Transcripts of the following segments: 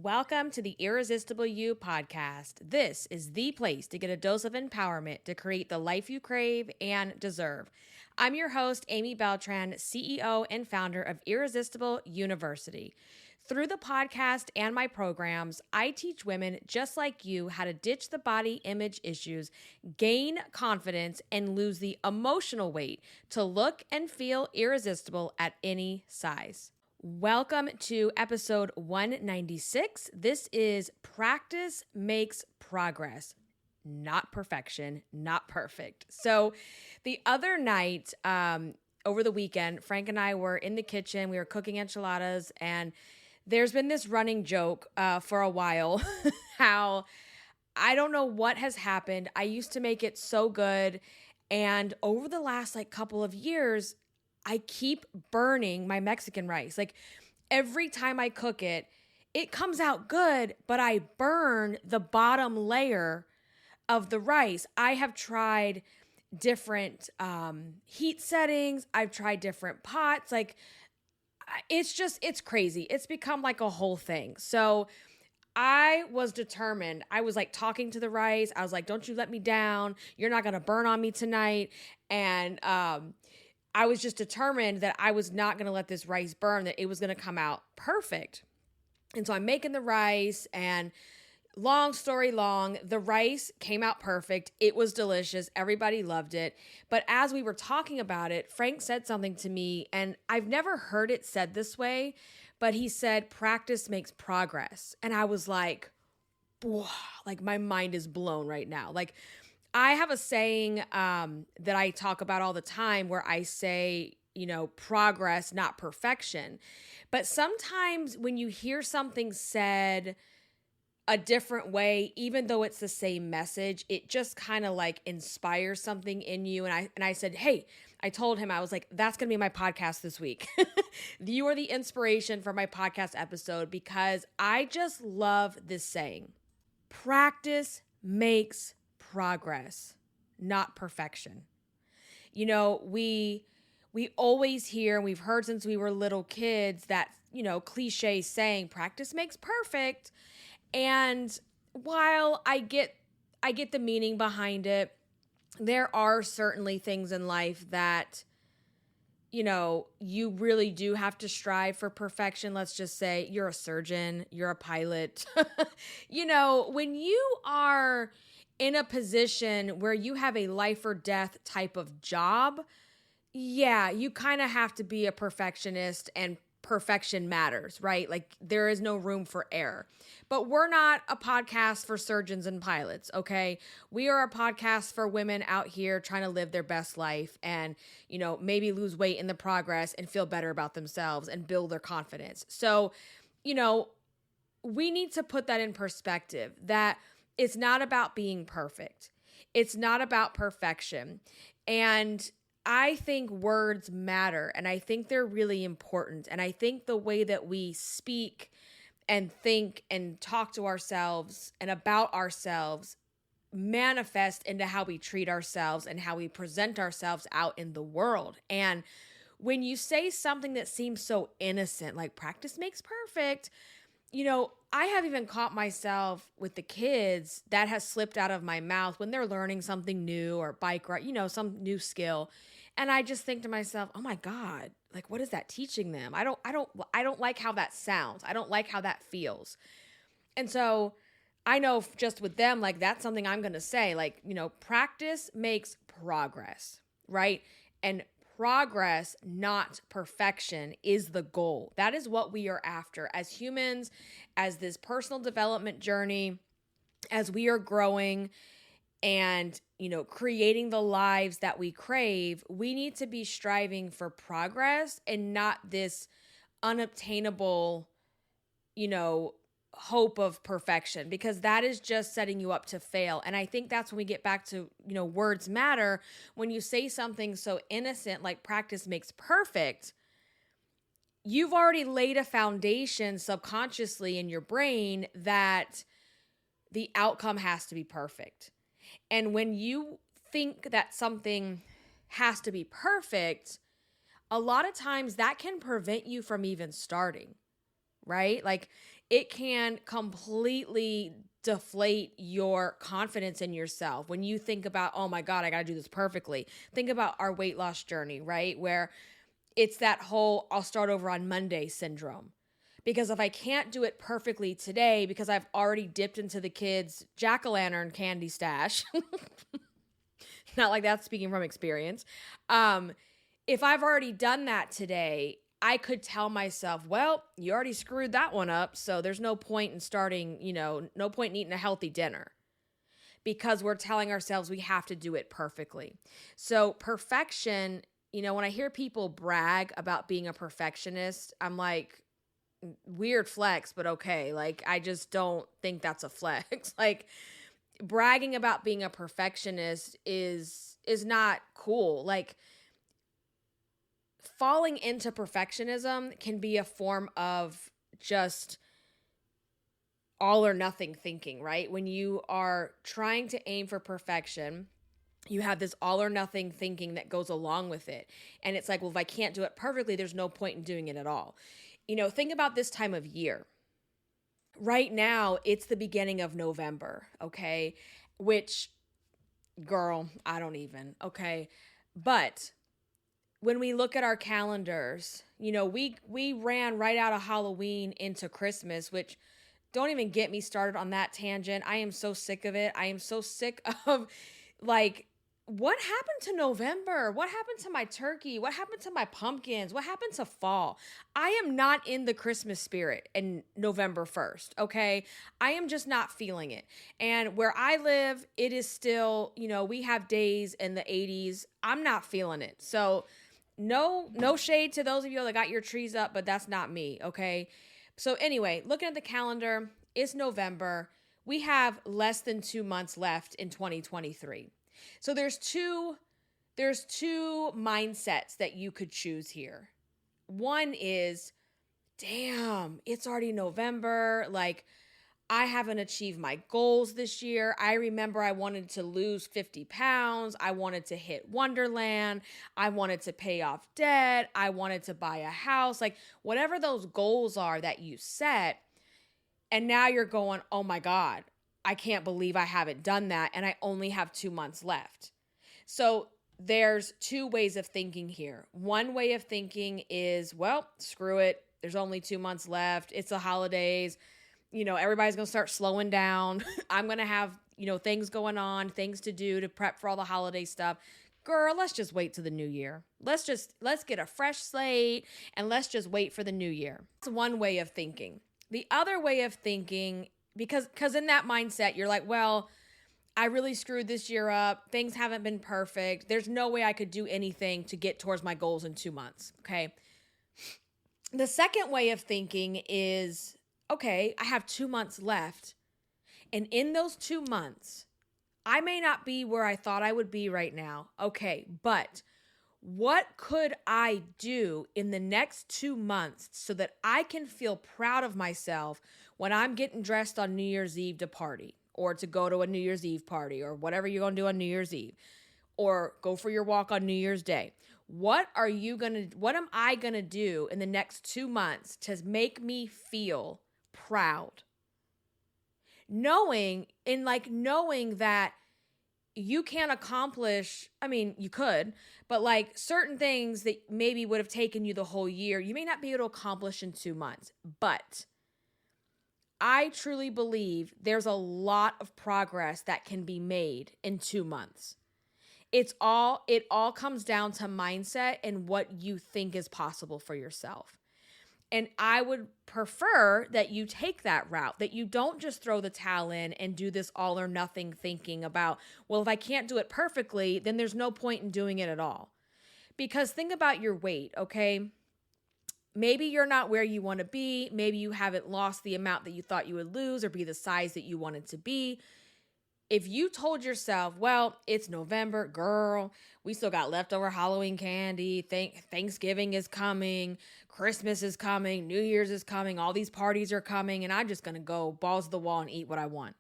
Welcome to the Irresistible You podcast. This is the place to get a dose of empowerment to create the life you crave and deserve. I'm your host, Amy Beltran, CEO and founder of Irresistible University. Through the podcast and my programs, I teach women just like you how to ditch the body image issues, gain confidence, and lose the emotional weight to look and feel irresistible at any size. Welcome to episode 196. This is Practice Makes Progress, not perfection, not perfect. So the other night, over the weekend, Frank and I were in the kitchen. We were cooking enchiladas, and there's been this running joke for a while how I don't know what has happened. I used to make it so good, and over the last couple of years, I keep burning my Mexican rice. Every time I cook it, it comes out good, but I burn the bottom layer of the rice. I have tried different heat settings. I've tried different pots. It's crazy. It's become like a whole thing. So I was determined. I was talking to the rice. I was like, don't you let me down. You're not going to burn on me tonight. And, I was just determined that I was not going to let this rice burn, that it was going to come out perfect. And so I'm making the rice, and long story long, the rice came out perfect. It was delicious. Everybody loved it. But as we were talking about it, Frank said something to me, and I've never heard it said this way, but he said, practice makes progress. And I was like, whoa, my mind is blown right now. I have a saying that I talk about all the time where I say, progress, not perfection. But sometimes when you hear something said a different way, even though it's the same message, it just kind of inspires something in you. And I said, hey, I told him, I was like, that's going to be my podcast this week. You are the inspiration for my podcast episode because I just love this saying. Practice makes progress, not perfection. We always hear, and we've heard since we were little kids, that, cliche saying, practice makes perfect. And while I get the meaning behind it, there are certainly things in life that, you really do have to strive for perfection. Let's just say you're a surgeon, you're a pilot. When you are in a position where you have a life or death type of job, yeah, you kind of have to be a perfectionist, and perfection matters, right? There is no room for error. But we're not a podcast for surgeons and pilots, okay? We are a podcast for women out here trying to live their best life and, maybe lose weight in the progress and feel better about themselves and build their confidence. So, we need to put that in perspective, that it's not about being perfect. It's not about perfection. And I think words matter, and I think they're really important. And I think the way that we speak and think and talk to ourselves and about ourselves manifest into how we treat ourselves and how we present ourselves out in the world. And when you say something that seems so innocent, like practice makes perfect, I have even caught myself with the kids that has slipped out of my mouth when they're learning something new or bike ride, some new skill. And I just think to myself, oh my God, what is that teaching them? I don't like how that sounds. I don't like how that feels. And so I know just with them, that's something I'm going to say, practice makes progress, right? And progress, not perfection, is the goal. That is what we are after as humans, as this personal development journey, as we are growing and, creating the lives that we crave. We need to be striving for progress and not this unobtainable, hope of perfection, because that is just setting you up to fail. And I think that's when we get back to, words matter. When you say something so innocent, like practice makes perfect, you've already laid a foundation subconsciously in your brain that the outcome has to be perfect. And when you think that something has to be perfect, a lot of times that can prevent you from even starting. right? Like it can completely deflate your confidence in yourself when you think about, oh my God, I got to do this perfectly. Think about our weight loss journey, right? Where it's that whole I'll start over on Monday syndrome. Because if I can't do it perfectly today because I've already dipped into the kids' jack-o'-lantern candy stash, not like that, speaking from experience. If I've already done that today, I could tell myself, well, you already screwed that one up, so there's no point in starting, no point in eating a healthy dinner because we're telling ourselves we have to do it perfectly. So perfection, when I hear people brag about being a perfectionist, I'm like, weird flex, but okay. Like, I just don't think that's a flex. Like, bragging about being a perfectionist is not cool. Like, falling into perfectionism can be a form of just all or nothing thinking, right? When you are trying to aim for perfection, you have this all or nothing thinking that goes along with it. And it's like, well, if I can't do it perfectly, there's no point in doing it at all. Think about this time of year. Right now, it's the beginning of November, okay? Which, girl, I don't even, okay? But when we look at our calendars, we ran right out of Halloween into Christmas, which don't even get me started on that tangent. I am so sick of it. I am so sick of like, what happened to November? What happened to my turkey? What happened to my pumpkins? What happened to fall? I am not in the Christmas spirit in November 1st, okay? I am just not feeling it. And where I live, it is still, we have days in the 80s. I'm not feeling it. So no shade to those of you that got your trees up, but that's not me, okay? So anyway, looking at the calendar, it's November. We have less than 2 months left in 2023. So there's two mindsets that you could choose here. One is, damn, it's already November. Like, I haven't achieved my goals this year. I remember I wanted to lose 50 pounds. I wanted to hit Wonderland. I wanted to pay off debt. I wanted to buy a house. Like, whatever those goals are that you set. And now you're going, oh my God, I can't believe I haven't done that. And I only have 2 months left. So there's two ways of thinking here. One way of thinking is, well, screw it. There's only 2 months left. It's the holidays. Everybody's going to start slowing down. I'm going to have, things going on, things to do to prep for all the holiday stuff. Girl, let's just wait till the new year. Let's get a fresh slate and let's just wait for the new year. That's one way of thinking. The other way of thinking, because in that mindset, you're like, well, I really screwed this year up. Things haven't been perfect. There's no way I could do anything to get towards my goals in 2 months. Okay. The second way of thinking is, okay, I have 2 months left. And in those 2 months, I may not be where I thought I would be right now. Okay. But what could I do in the next 2 months so that I can feel proud of myself when I'm getting dressed on New Year's Eve to party or to go to a New Year's Eve party or whatever you're going to do on New Year's Eve or go for your walk on New Year's Day? What am I going to do in the next 2 months to make me feel proud? Knowing that you can't accomplish, you could, but like certain things that maybe would have taken you the whole year, you may not be able to accomplish in 2 months. But I truly believe there's a lot of progress that can be made in 2 months. It all comes down to mindset and what you think is possible for yourself. And I would prefer that you take that route, that you don't just throw the towel in and do this all or nothing thinking about, well, if I can't do it perfectly, then there's no point in doing it at all. Because think about your weight, okay? Maybe you're not where you want to be. Maybe you haven't lost the amount that you thought you would lose or be the size that you wanted to be. If you told yourself, well, it's November, girl, we still got leftover Halloween candy, Thanksgiving is coming, Christmas is coming, New Year's is coming, all these parties are coming, and I'm just going to go balls to the wall and eat what I want.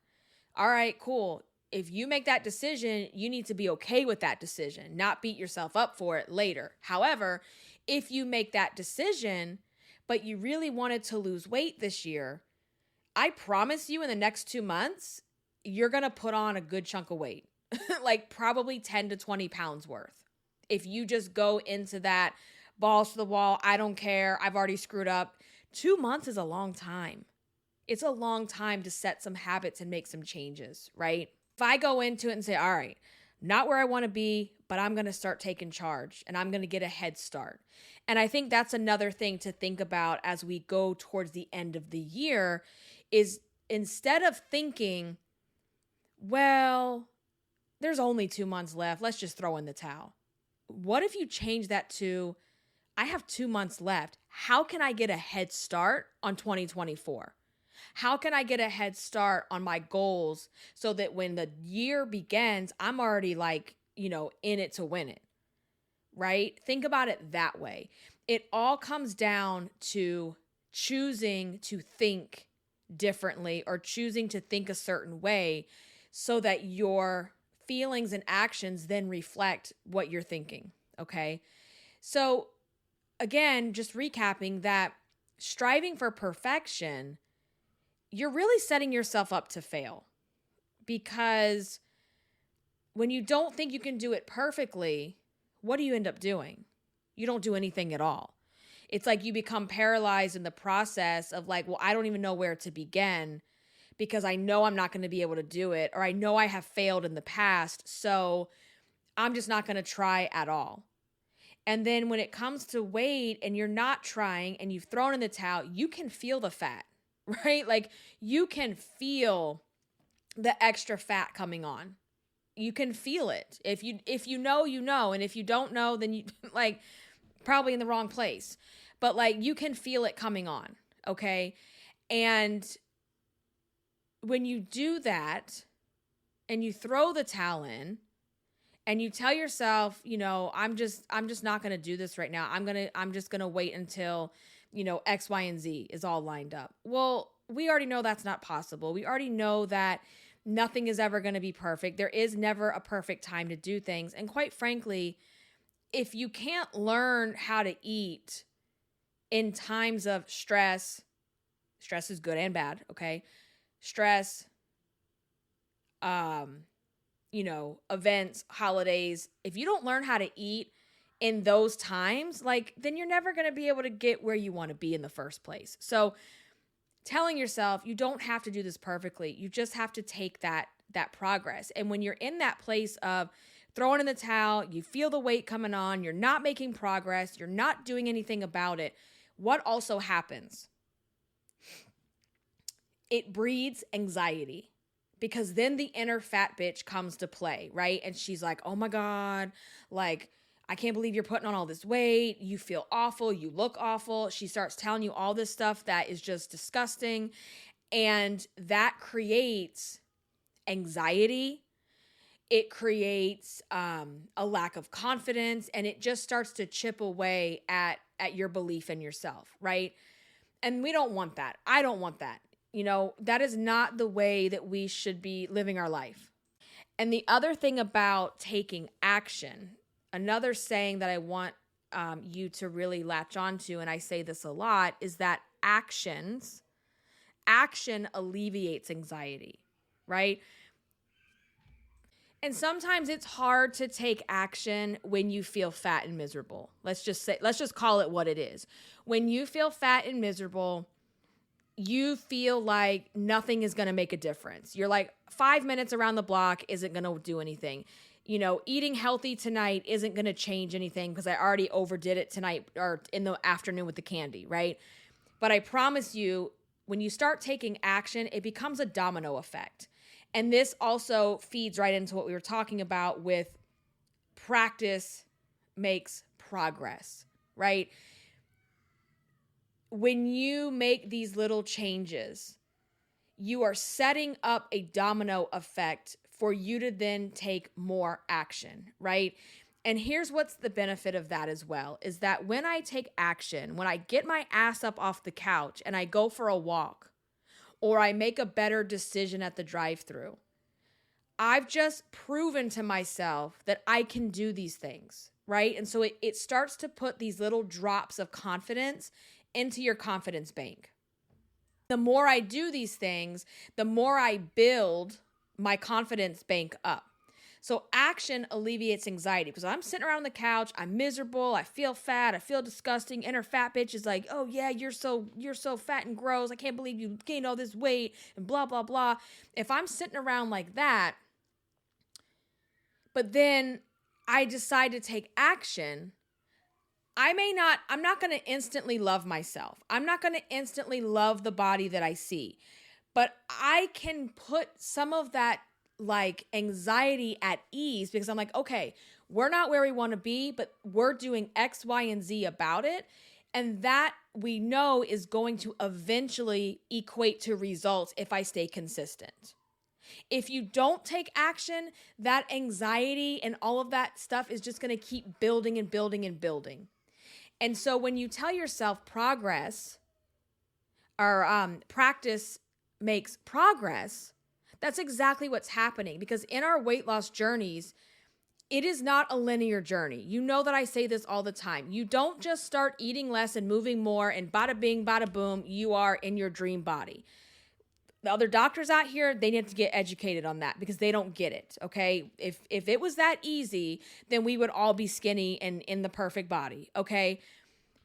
All right, cool. If you make that decision, you need to be okay with that decision, not beat yourself up for it later. However, if you make that decision, but you really wanted to lose weight this year, I promise you in the next 2 months, you're going to put on a good chunk of weight, like probably 10 to 20 pounds worth. If you just go into that balls to the wall, I don't care, I've already screwed up. 2 months is a long time. It's a long time to set some habits and make some changes, right? If I go into it and say, all right, not where I want to be, but I'm going to start taking charge and I'm going to get a head start. And I think that's another thing to think about as we go towards the end of the year is instead of thinking, well, there's only 2 months left, let's just throw in the towel. What if you change that to, I have 2 months left. How can I get a head start on 2024? How can I get a head start on my goals so that when the year begins, I'm already in it to win it, right? Think about it that way. It all comes down to choosing to think differently or choosing to think a certain way so that your feelings and actions then reflect what you're thinking, okay? So again, just recapping that striving for perfection, you're really setting yourself up to fail because when you don't think you can do it perfectly, what do you end up doing? You don't do anything at all. It's like you become paralyzed in the process of well, I don't even know where to begin because I know I'm not going to be able to do it, or I know I have failed in the past, so I'm just not going to try at all. And then when it comes to weight and you're not trying and you've thrown in the towel, you can feel the fat, right? You can feel the extra fat coming on. You can feel it. If you know, you know. And if you don't know, then you probably in the wrong place. But you can feel it coming on, okay? And when you do that and you throw the towel in and you tell yourself, I'm just not going to do this right now. I'm just going to wait until, X, Y, and Z is all lined up. Well, we already know that's not possible. We already know that nothing is ever going to be perfect. There is never a perfect time to do things. And quite frankly, if you can't learn how to eat in times of stress is good and bad, okay? Stress, events, holidays, if you don't learn how to eat in those times, then you're never going to be able to get where you want to be in the first place. So telling yourself you don't have to do this perfectly. You just have to take that progress. And when you're in that place of throwing in the towel, you feel the weight coming on, you're not making progress, you're not doing anything about it, what also happens? It breeds anxiety. Because then the inner fat bitch comes to play, right? And she's like, oh my God, I can't believe you're putting on all this weight. You feel awful. You look awful. She starts telling you all this stuff that is just disgusting. And that creates anxiety. It creates a lack of confidence. And it just starts to chip away at your belief in yourself, right? And we don't want that. I don't want that. That is not the way that we should be living our life. And the other thing about taking action, another saying that I want you to really latch onto, and I say this a lot, is that action alleviates anxiety, right? And sometimes it's hard to take action when you feel fat and miserable. Let's just call it what it is. When you feel fat and miserable, you feel like nothing is going to make a difference. You're like 5 minutes around the block isn't going to do anything. Eating healthy tonight isn't going to change anything because I already overdid it tonight or in the afternoon with the candy, right? But I promise you, when you start taking action, it becomes a domino effect. And this also feeds right into what we were talking about with practice makes progress, right? When you make these little changes, you are setting up a domino effect for you to then take more action, right? And here's what's the benefit of that as well, is that when I take action, when I get my ass up off the couch and I go for a walk, or I make a better decision at the drive-thru, I've just proven to myself that I can do these things, right? And so it starts to put these little drops of confidence into your confidence bank. The more I do these things, the more I build my confidence bank up. So action alleviates anxiety, because I'm sitting around on the couch, I'm miserable, I feel fat, I feel disgusting. Inner fat bitch is like, oh yeah, you're so fat and gross. I can't believe you gained all this weight and blah, blah, blah. If I'm sitting around like that, but then I decide to take action, I'm not going to instantly love myself. I'm not going to instantly love the body that I see, but I can put some of that like anxiety at ease, because I'm like, okay, we're not where we want to be, but we're doing X, Y, and Z about it. And that we know is going to eventually equate to results if I stay consistent. If you don't take action, that anxiety and all of that stuff is just going to keep building and building and building. And so when you tell yourself progress or practice makes progress, that's exactly what's happening. Because in our weight loss journeys, it is not a linear journey. You know that I say this all the time. You don't just start eating less and moving more and bada bing, bada boom, you are in your dream body. The other doctors out here, they need to get educated on that, because they don't get it, okay? If it was that easy, then we would all be skinny and in the perfect body, okay?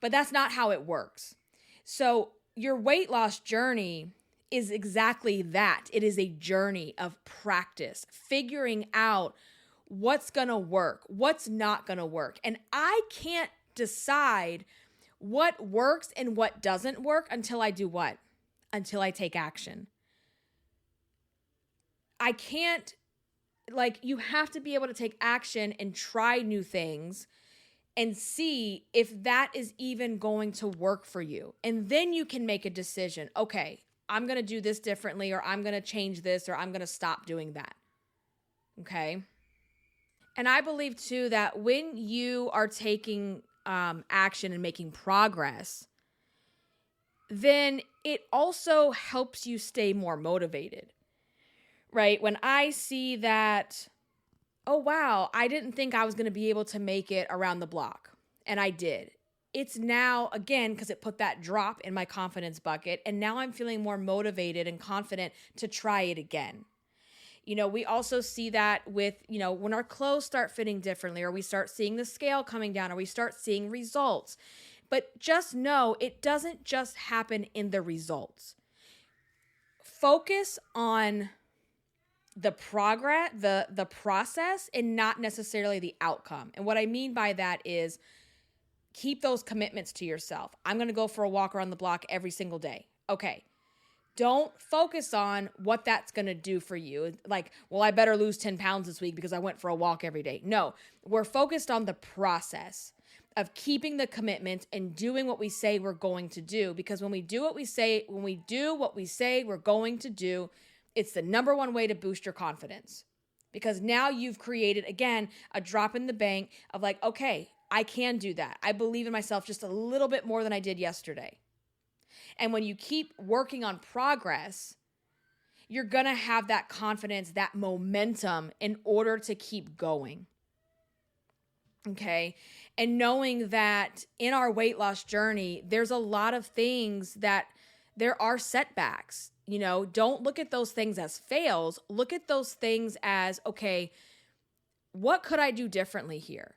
But that's not how it works. So your weight loss journey is exactly that. It is a journey of practice, figuring out what's going to work, what's not going to work. And I can't decide what works and what doesn't work until I do what? Until I take action. I can't, you have to be able to take action and try new things and see if that is even going to work for you. And then you can make a decision. Okay, I'm going to do this differently, or I'm going to change this, or I'm going to stop doing that. Okay? And I believe too that when you are taking action and making progress, then it also helps you stay more motivated, right? When I see that, oh, wow, I didn't think I was going to be able to make it around the block, and I did. It's now, again, because it put that drop in my confidence bucket, and now I'm feeling more motivated and confident to try it again. We also see that with, when our clothes start fitting differently, or we start seeing the scale coming down, or we start seeing results. But just know it doesn't just happen in the results. Focus on the progress, the process, and not necessarily the outcome. And what I mean by that is keep those commitments to yourself. I'm going to go for a walk around the block every single day. Okay. Don't focus on what that's going to do for you. Like, well, I better lose 10 pounds this week because I went for a walk every day. No, we're focused on the process of keeping the commitment and doing what we say we're going to do. Because when we do what we say we're going to do, it's the number one way to boost your confidence. Because now you've created, again, a drop in the bank of like, okay, I can do that. I believe in myself just a little bit more than I did yesterday. And when you keep working on progress, you're going to have that confidence, that momentum in order to keep going. Okay? And knowing that in our weight loss journey, there's a lot of things that there are setbacks. Don't look at those things as fails. Look at those things as, okay, what could I do differently here?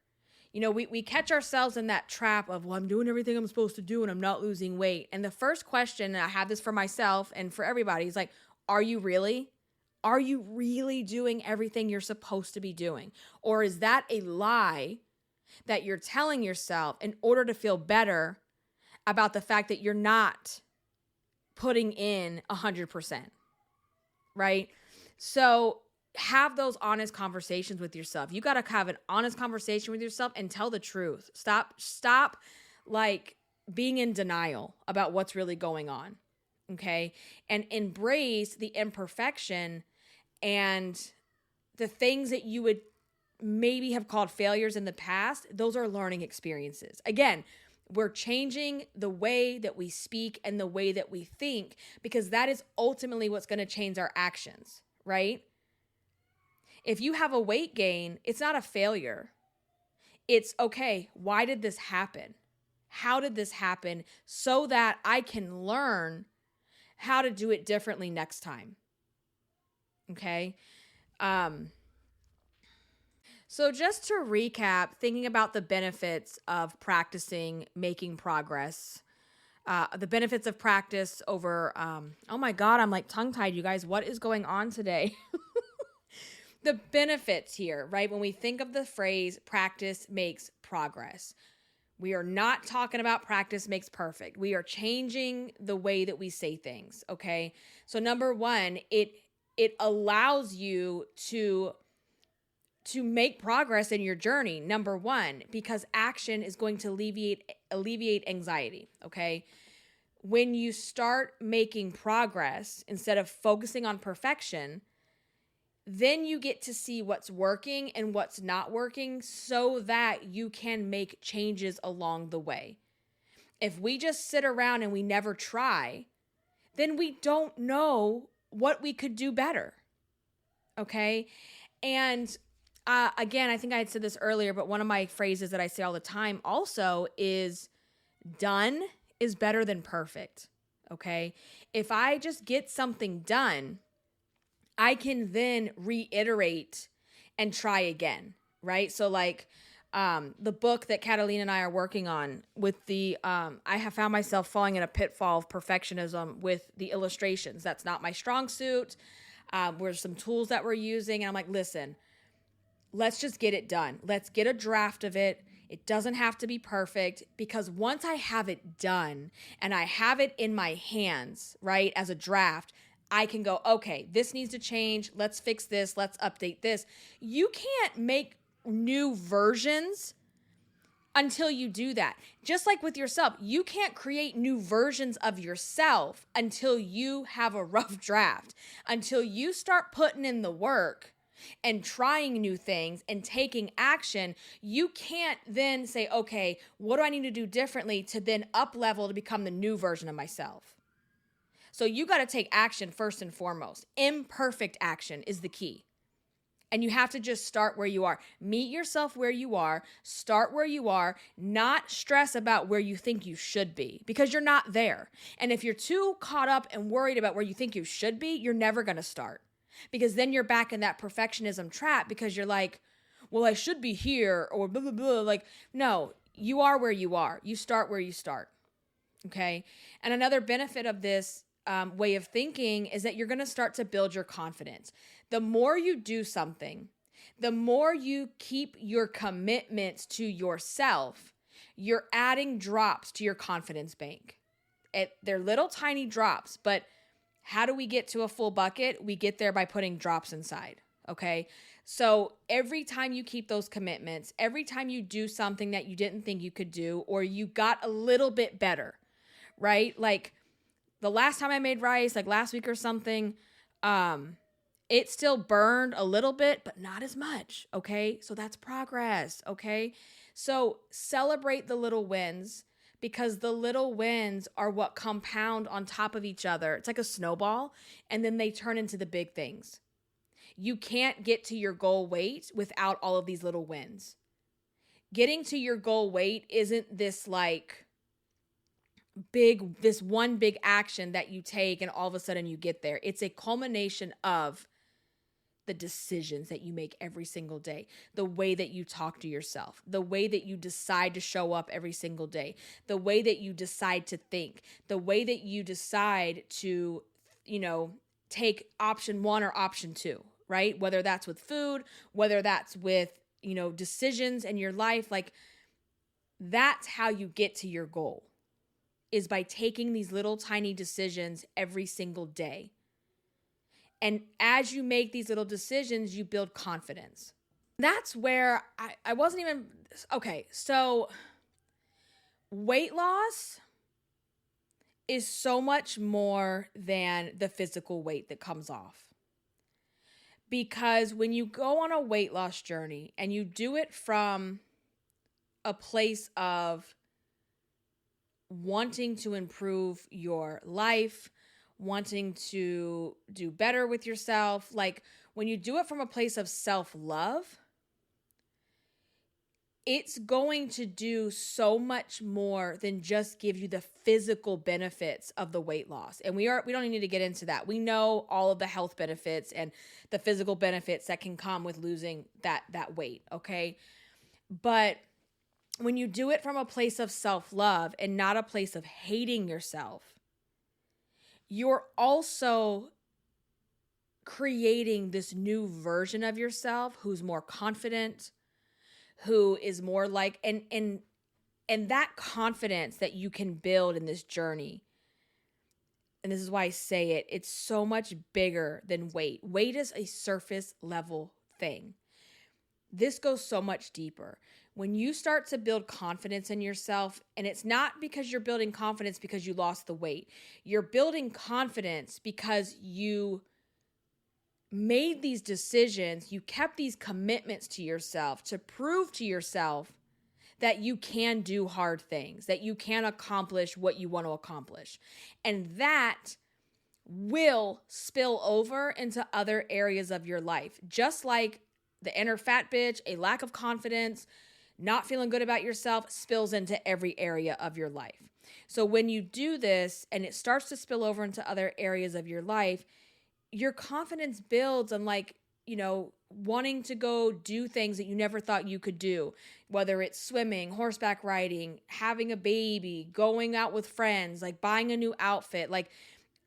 We catch ourselves in that trap of, well, I'm doing everything I'm supposed to do and I'm not losing weight. And the first question, and I have this for myself and for everybody, is like, are you really? Are you really doing everything you're supposed to be doing? Or is that a lie that you're telling yourself in order to feel better about the fact that you're not putting in 100%, right? So have those honest conversations with yourself. You got to have an honest conversation with yourself and tell the truth. Stop being in denial about what's really going on. Okay. And embrace the imperfection and the things that you would maybe have called failures in the past. Those are learning experiences. Again, we're changing the way that we speak and the way that we think, because that is ultimately what's going to change our actions, right? If you have a weight gain, it's not a failure. It's, okay, why did this happen? how did this happen so that I can learn how to do it differently next time. Okay. So just to recap, thinking about the benefits of practicing making progress, the benefits of practice over, oh my God, I'm like tongue tied, you guys. What is going on today? The benefits here, right? When we think of the phrase practice makes progress, we are not talking about practice makes perfect. We are changing the way that we say things, okay? So number one, it allows you to make progress in your journey. Number one, because action is going to alleviate anxiety, okay? When you start making progress instead of focusing on perfection, then you get to see what's working and what's not working so that you can make changes along the way. If we just sit around and we never try, then we don't know what we could do better. Okay? And again, I think I had said this earlier, but one of my phrases that I say all the time also is done is better than perfect. Okay? If I just get something done, I can then reiterate and try again, right? So like the book that Catalina and I are working on with the, I have found myself falling in a pitfall of perfectionism with the illustrations. That's not my strong suit. There's some tools that we're using. And I'm like, listen, let's just get it done. Let's get a draft of it. It doesn't have to be perfect, because once I have it done and I have it in my hands, right, as a draft, I can go, okay, this needs to change. Let's fix this. Let's update this. You can't make new versions until you do that. Just like with yourself, you can't create new versions of yourself until you have a rough draft, until you start putting in the work and trying new things and taking action. You can't then say, okay, what do I need to do differently to then up level to become the new version of myself? So you got to take action first and foremost. Imperfect action is the key. And you have to just start where you are. Meet yourself where you are. Start where you are. Not stress about where you think you should be, because you're not there. And if you're too caught up and worried about where you think you should be, you're never going to start. Because then you're back in that perfectionism trap, because you're like, well, I should be here, or blah, blah, blah. Like, no, you are where you are. You start where you start. Okay? And another benefit of this way of thinking is that you're going to start to build your confidence. The more you do something, the more you keep your commitments to yourself, you're adding drops to your confidence bank. They're little tiny drops, but how do we get to a full bucket? We get there by putting drops inside, okay? So every time you keep those commitments, every time you do something that you didn't think you could do, or you got a little bit better, right? Like, the last time I made rice, like last week or something, it still burned a little bit, but not as much, okay? So that's progress, okay? So celebrate the little wins, because the little wins are what compound on top of each other. It's like a snowball, and then they turn into the big things. You can't get to your goal weight without all of these little wins. Getting to your goal weight isn't this like this one big action that you take and all of a sudden you get there. It's a culmination of the decisions that you make every single day, the way that you talk to yourself, the way that you decide to show up every single day, the way that you decide to think, the way that you decide to, take option one or option two, right? Whether that's with food, whether that's with, decisions in your life, like that's how you get to your goal, is by taking these little tiny decisions every single day. And as you make these little decisions, you build confidence. That's where I wasn't even, okay, so weight loss is so much more than the physical weight that comes off. Because when you go on a weight loss journey and you do it from a place of wanting to improve your life, wanting to do better with yourself, like when you do it from a place of self-love, it's going to do so much more than just give you the physical benefits of the weight loss. And we don't need to get into that. We know all of the health benefits and the physical benefits that can come with losing that weight, okay? But when you do it from a place of self-love and not a place of hating yourself, you're also creating this new version of yourself who's more confident, who is more like, and that confidence that you can build in this journey. And this is why I say it, it's so much bigger than weight. Weight is a surface level thing. This goes so much deeper. When you start to build confidence in yourself, and it's not because you're building confidence because you lost the weight, you're building confidence because you made these decisions, you kept these commitments to yourself to prove to yourself that you can do hard things, that you can accomplish what you want to accomplish. And that will spill over into other areas of your life. Just like the inner fat bitch, a lack of confidence, not feeling good about yourself spills into every area of your life. So when you do this and it starts to spill over into other areas of your life, your confidence builds on wanting to go do things that you never thought you could do, whether it's swimming, horseback riding, having a baby, going out with friends, like buying a new outfit, like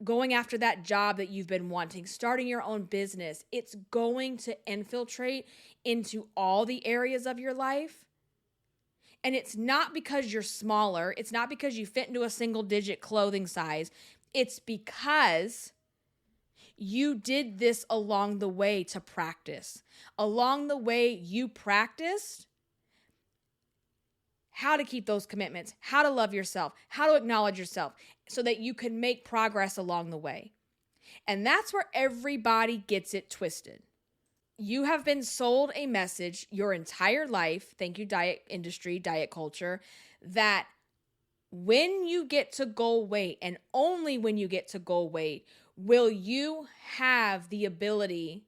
going after that job that you've been wanting, starting your own business. It's going to infiltrate into all the areas of your life. And it's not because you're smaller. It's not because you fit into a single digit clothing size. It's because you did this along the way to practice. Along the way, you practiced how to keep those commitments, how to love yourself, how to acknowledge yourself so that you can make progress along the way. And that's where everybody gets it twisted. You have been sold a message your entire life, thank you diet industry, diet culture, that when you get to goal weight and only when you get to goal weight, will you have the ability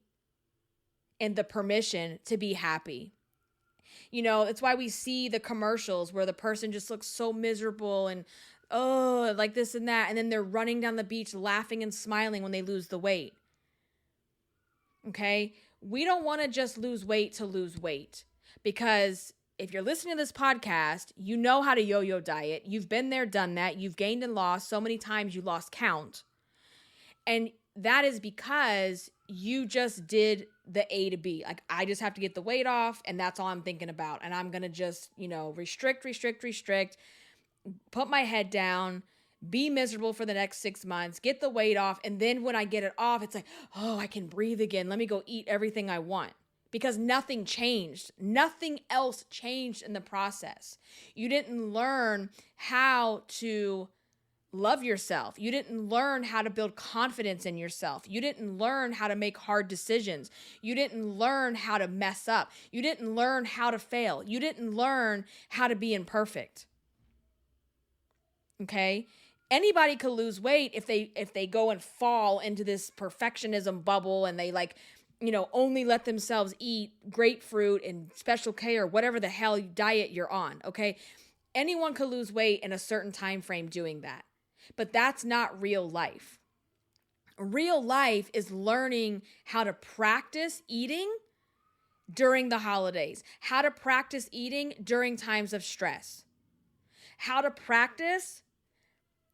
and the permission to be happy? It's why we see the commercials where the person just looks so miserable and, like this and that. And then they're running down the beach laughing and smiling when they lose the weight. Okay? We don't want to just lose weight to lose weight, because if you're listening to this podcast, you know how to yo-yo diet. You've been there, done that. You've gained and lost so many times you lost count. And that is because you just did the A to B. Like, I just have to get the weight off, and that's all I'm thinking about. And I'm going to just, restrict, put my head down, be miserable for the next 6 months, get the weight off. And then when I get it off, it's like, oh, I can breathe again. Let me go eat everything I want. Because nothing changed. Nothing else changed in the process. You didn't learn how to love yourself. You didn't learn how to build confidence in yourself. You didn't learn how to make hard decisions. You didn't learn how to mess up. You didn't learn how to fail. You didn't learn how to be imperfect. Okay? Anybody could lose weight if they go and fall into this perfectionism bubble and they only let themselves eat grapefruit and Special K or whatever the hell diet you're on, okay? Anyone could lose weight in a certain time frame doing that. But that's not real life. Real life is learning how to practice eating during the holidays, how to practice eating during times of stress, how to practice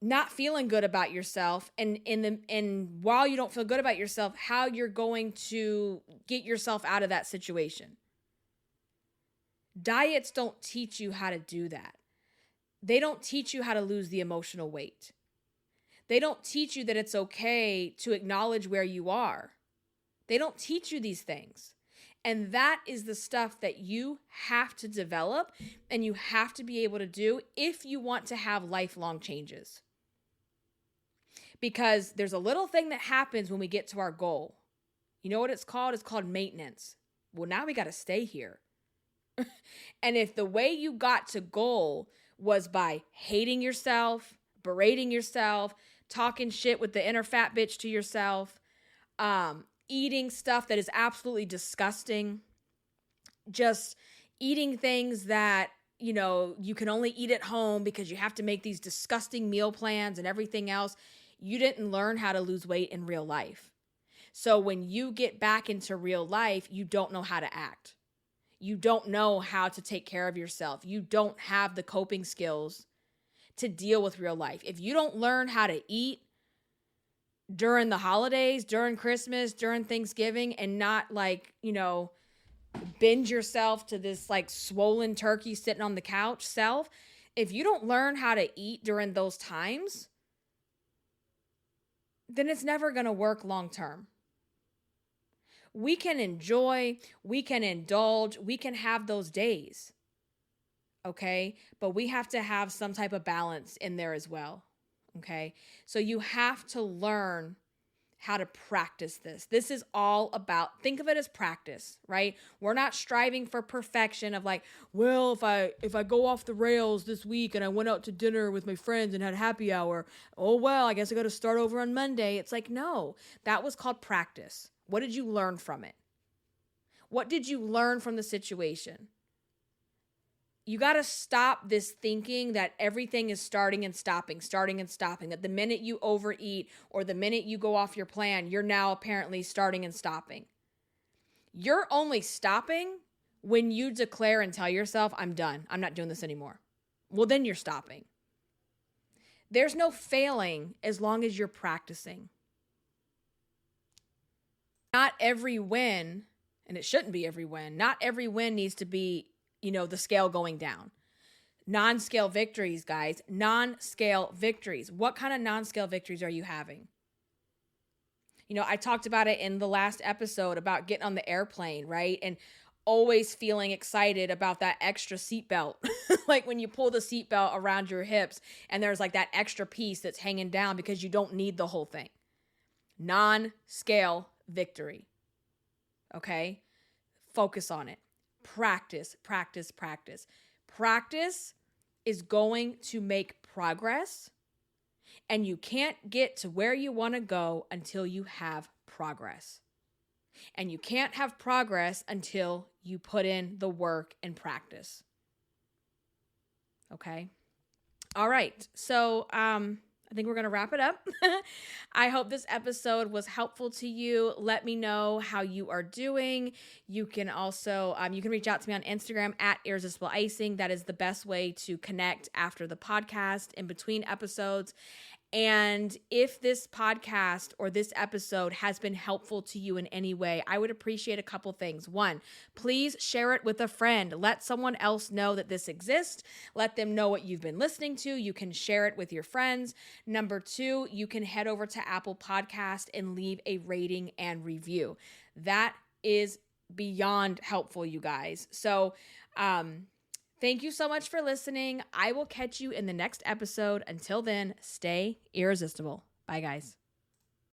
not feeling good about yourself, and while you don't feel good about yourself, how you're going to get yourself out of that situation. Diets don't teach you how to do that. They don't teach you how to lose the emotional weight. They don't teach you that it's okay to acknowledge where you are. They don't teach you these things. And that is the stuff that you have to develop and you have to be able to do if you want to have lifelong changes. Because there's a little thing that happens when we get to our goal. You know what it's called? It's called maintenance. Well, now we got to stay here. And if the way you got to goal was by hating yourself, berating yourself, talking shit with the inner fat bitch to yourself, eating stuff that is absolutely disgusting, just eating things that, you can only eat at home because you have to make these disgusting meal plans and everything else. You didn't learn how to lose weight in real life. So when you get back into real life, you don't know how to act. You don't know how to take care of yourself. You don't have the coping skills to deal with real life. If you don't learn how to eat during the holidays, during Christmas, during Thanksgiving, and not binge yourself to this swollen turkey sitting on the couch self, if you don't learn how to eat during those times, then it's never going to work long term. We can enjoy, we can indulge, we can have those days, okay? But we have to have some type of balance in there as well, okay? So you have to learn how to practice this. This is all about, think of it as practice, right? We're not striving for perfection of if I go off the rails this week and I went out to dinner with my friends and had happy hour, oh, well, I guess I got to start over on Monday. It's no, that was called practice. What did you learn from it? What did you learn from the situation? You got to stop this thinking that everything is starting and stopping, that the minute you overeat or the minute you go off your plan, you're now apparently starting and stopping. You're only stopping when you declare and tell yourself, I'm done. I'm not doing this anymore. Well, then you're stopping. There's no failing as long as you're practicing. Not every win, and it shouldn't be every win, not every win needs to be the scale going down. Non-scale victories, guys. Non-scale victories. What kind of non-scale victories are you having? I talked about it in the last episode about getting on the airplane, right? And always feeling excited about that extra seatbelt. Like when you pull the seatbelt around your hips and there's that extra piece that's hanging down because you don't need the whole thing. Non-scale victory. Okay? Focus on it. Practice, practice, practice. Practice is going to make progress, and you can't get to where you want to go until you have progress. And you can't have progress until you put in the work and practice. Okay? All right. So, I think we're going to wrap it up. I hope this episode was helpful to you. Let me know how you are doing. You can also, you can reach out to me on Instagram at Irresistible Icing. That is the best way to connect after the podcast in between episodes. And if this podcast or this episode has been helpful to you in any way, I would appreciate a couple things. One, please share it with a friend. Let someone else know that this exists. Let them know what you've been listening to. You can share it with your friends. Number two, you can head over to Apple Podcast and leave a rating and review. That is beyond helpful, you guys. So, thank you so much for listening. I will catch you in the next episode. Until then, stay irresistible. Bye, guys.